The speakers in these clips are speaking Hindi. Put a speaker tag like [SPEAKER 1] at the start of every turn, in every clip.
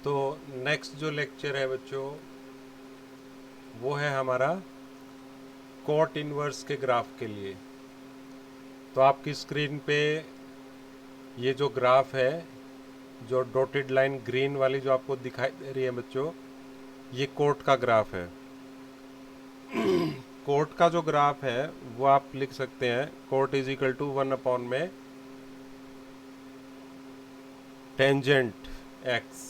[SPEAKER 1] तो नेक्स्ट जो लेक्चर है बच्चों वो है हमारा कोट इनवर्स के ग्राफ के लिए। तो आपकी स्क्रीन पे ये जो ग्राफ है, जो डॉटेड लाइन ग्रीन वाली जो आपको दिखाई दे रही है बच्चों, ये कोट का ग्राफ है। कोट का जो ग्राफ है वो आप लिख सकते हैं, कोट इज इक्वल टू 1 में टेंजेंट एक्स,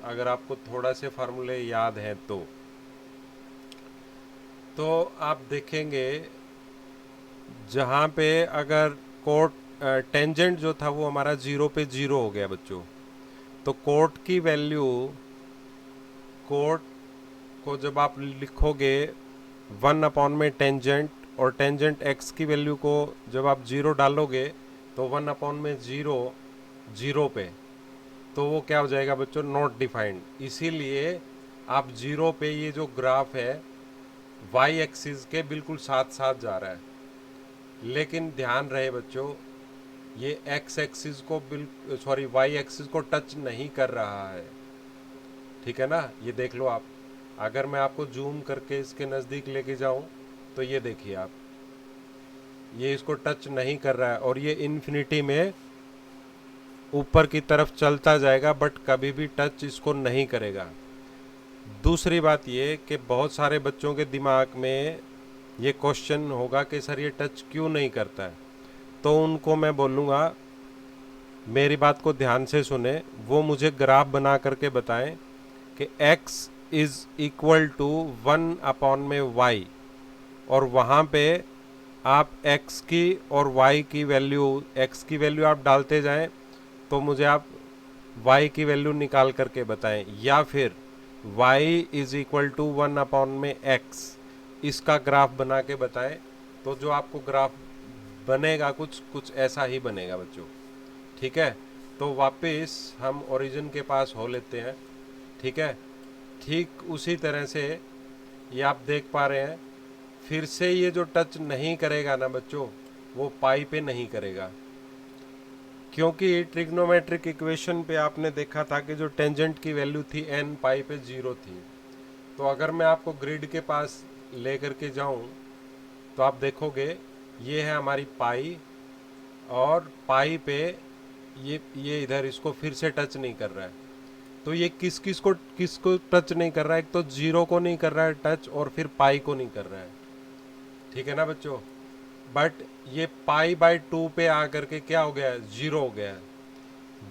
[SPEAKER 1] अगर आपको थोड़ा से फार्मूले याद हैं तो आप देखेंगे जहाँ पे अगर कोट टेंजेंट जो था वो हमारा 0 पे 0 हो गया बच्चों, तो कोट की वैल्यू, कोट को जब आप लिखोगे 1 में टेंजेंट, और टेंजेंट एक्स की वैल्यू को जब आप 0 डालोगे तो 1 में 0 0 पे, तो वो क्या हो जाएगा बच्चों, नॉट डिफाइंड। इसीलिए आप 0 पे ये जो ग्राफ है वाई एक्सिस के बिल्कुल साथ साथ जा रहा है, लेकिन ध्यान रहे बच्चों ये एक्स एक्सिस को वाई एक्सिस को टच नहीं कर रहा है, ठीक है ना। ये देख लो आप, अगर मैं आपको जूम करके इसके नज़दीक लेके जाऊं तो ये देखिए आप, ये इसको टच नहीं कर रहा है और ये इन्फिनिटी में ऊपर की तरफ चलता जाएगा, बट कभी भी टच इसको नहीं करेगा। दूसरी बात ये कि बहुत सारे बच्चों के दिमाग में ये क्वेश्चन होगा कि सर ये टच क्यों नहीं करता है, तो उनको मैं बोलूँगा मेरी बात को ध्यान से सुने, वो मुझे ग्राफ बना करके बताएं कि x is equal to 1/y, और वहाँ पे आप x की और y की वैल्यू, x की वैल्यू आप डालते जाएं तो मुझे आप y की वैल्यू निकाल करके बताएं, या फिर y is equal to 1/x, इसका ग्राफ बना के बताएं। तो जो आपको ग्राफ बनेगा कुछ कुछ ऐसा ही बनेगा बच्चों, ठीक है। तो वापस हम ओरिजिन के पास हो लेते हैं, ठीक है। ठीक उसी तरह से ये आप देख पा रहे हैं, फिर से ये जो टच नहीं करेगा ना बच्चों, वो पाई पे नहीं करेगा, क्योंकि ट्रिग्नोमेट्रिक इक्वेशन पे आपने देखा था कि जो टेंजेंट की वैल्यू थी n पाई पे 0 थी। तो अगर मैं आपको ग्रिड के पास ले करके जाऊं तो आप देखोगे ये है हमारी पाई, और पाई पे ये इधर इसको फिर से टच नहीं कर रहा है। तो ये किसको टच नहीं कर रहा है, एक तो 0 को नहीं कर रहा है टच, और फिर पाई को नहीं कर रहा है, ठीक है ना बच्चों। बट ये पाई बाय 2 पे आकर के क्या हो गया है, 0 हो गया है,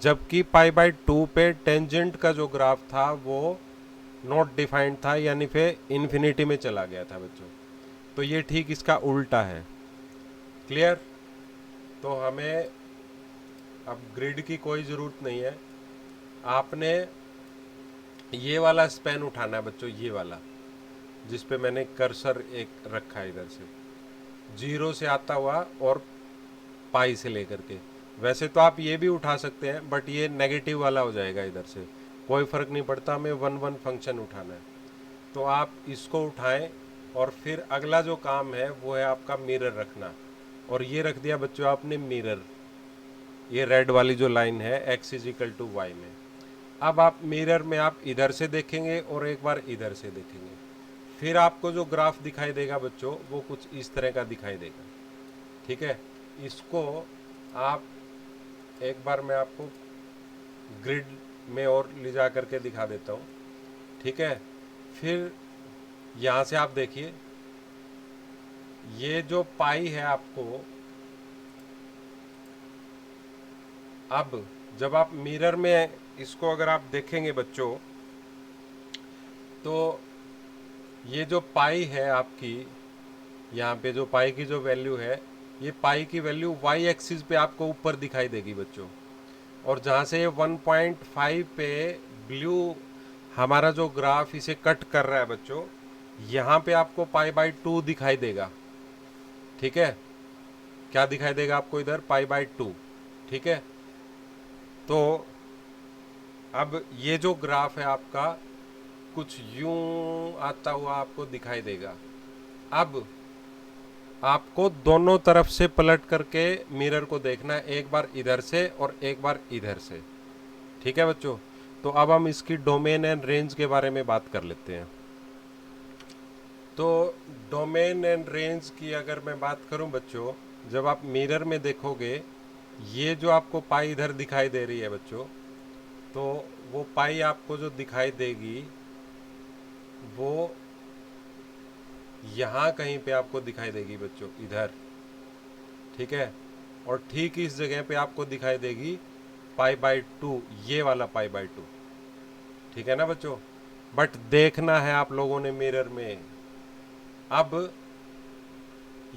[SPEAKER 1] जबकि पाई बाय 2 पे टेंजेंट का जो ग्राफ था वो नॉट डिफाइंड था, यानी फिर इन्फिनिटी में चला गया था बच्चों। तो ये ठीक इसका उल्टा है, क्लियर। तो हमें अब ग्रिड की कोई ज़रूरत नहीं है, आपने ये वाला स्पैन उठाना है बच्चों, ये वाला जिस पे मैंने कर्सर एक रखा है इधर से, 0 से आता हुआ और पाई से लेकर के। वैसे तो आप ये भी उठा सकते हैं, बट ये नेगेटिव वाला हो जाएगा इधर से, कोई फ़र्क नहीं पड़ता, हमें 1 फंक्शन उठाना है। तो आप इसको उठाएं, और फिर अगला जो काम है वो है आपका मिरर रखना, और ये रख दिया बच्चों आपने मिरर, ये रेड वाली जो लाइन है x is equal to y में। अब आप मिरर में आप इधर से देखेंगे और एक बार इधर से देखेंगे, फिर आपको जो ग्राफ दिखाई देगा बच्चों वो कुछ इस तरह का दिखाई देगा, ठीक है। इसको आप एक बार मैं आपको ग्रिड में और ले जा करके दिखा देता हूँ, ठीक है। फिर यहाँ से आप देखिए, ये जो पाई है आपको, अब जब आप मिरर में इसको अगर आप देखेंगे बच्चों, तो ये जो पाई है आपकी, यहाँ पे जो पाई की जो वैल्यू है, ये पाई की वैल्यू वाई एक्सिस पे आपको ऊपर दिखाई देगी बच्चों, और जहाँ से ये 1.5 पे ब्लू हमारा जो ग्राफ इसे कट कर रहा है बच्चों, यहाँ पे आपको पाई बाई 2 दिखाई देगा, ठीक है। क्या दिखाई देगा आपको इधर, पाई बाई 2, ठीक है। तो अब ये जो ग्राफ है आपका कुछ यूं आता हुआ आपको दिखाई देगा। अब आपको दोनों तरफ से पलट करके मिरर को देखना है, एक बार इधर से और एक बार इधर से, ठीक है बच्चों। तो अब हम इसकी डोमेन एंड रेंज के बारे में बात कर लेते हैं। तो डोमेन एंड रेंज की अगर मैं बात करूं बच्चों, जब आप मिरर में देखोगे, ये जो आपको पाई इधर दिखाई दे रही है बच्चों, तो वो पाई आपको जो दिखाई देगी वो यहाँ कहीं पे आपको दिखाई देगी बच्चों, इधर, ठीक है। और ठीक इस जगह पे आपको दिखाई देगी π/2, ये वाला π/2, ठीक है ना बच्चों। बट देखना है आप लोगों ने मिरर में, अब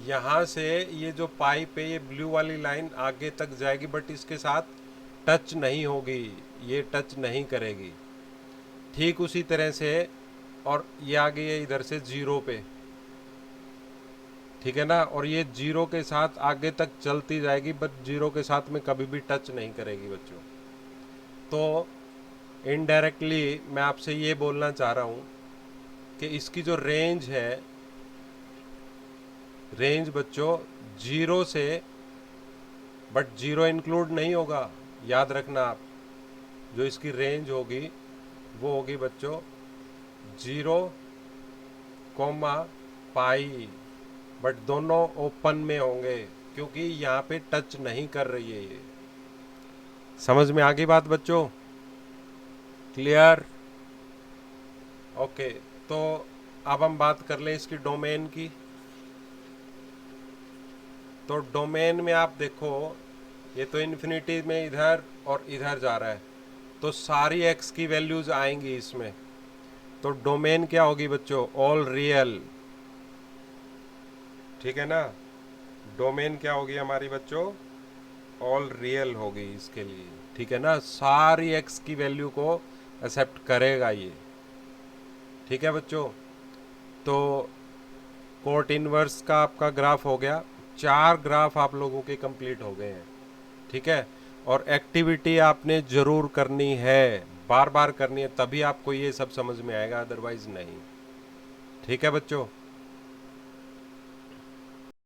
[SPEAKER 1] यहाँ से ये जो पाइप है, ये ब्लू वाली लाइन आगे तक जाएगी, बट इसके साथ टच नहीं होगी, ये टच नहीं करेगी। ठीक उसी तरह से, और ये आ गई है इधर से 0 पे, ठीक है ना, और ये 0 के साथ आगे तक चलती जाएगी, बट 0 के साथ में कभी भी टच नहीं करेगी बच्चों। तो इनडायरेक्टली मैं आपसे ये बोलना चाह रहा हूँ कि इसकी जो रेंज है, रेंज बच्चों 0 से, बट 0 इंक्लूड नहीं होगा, याद रखना आप, जो इसकी रेंज होगी वो होगी बच्चों 0, पाई, बट दोनों ओपन में होंगे, क्योंकि यहाँ पे टच नहीं कर रही है ये। समझ में आ गई बात बच्चों? क्लियर? ओके, तो अब हम बात कर लें इसकी डोमेन की। तो डोमेन में आप देखो, ये तो इन्फिनिटी में इधर और इधर जा रहा है, तो सारी एक्स की वैल्यूज आएंगी इसमें। तो डोमेन क्या होगी बच्चों? ऑल रियल, ठीक है ना। डोमेन क्या होगी हमारी बच्चों? ऑल रियल होगी इसके लिए, ठीक है ना। सारी एक्स की वैल्यू को एक्सेप्ट करेगा ये, ठीक है बच्चों। तो कोट इनवर्स का आपका ग्राफ हो गया, 4 ग्राफ आप लोगों के कंप्लीट हो गए हैं, ठीक है। और एक्टिविटी आपने ज़रूर करनी है, बार बार करनी है, तभी आपको ये सब समझ में आएगा, अदरवाइज नहीं, ठीक है बच्चों।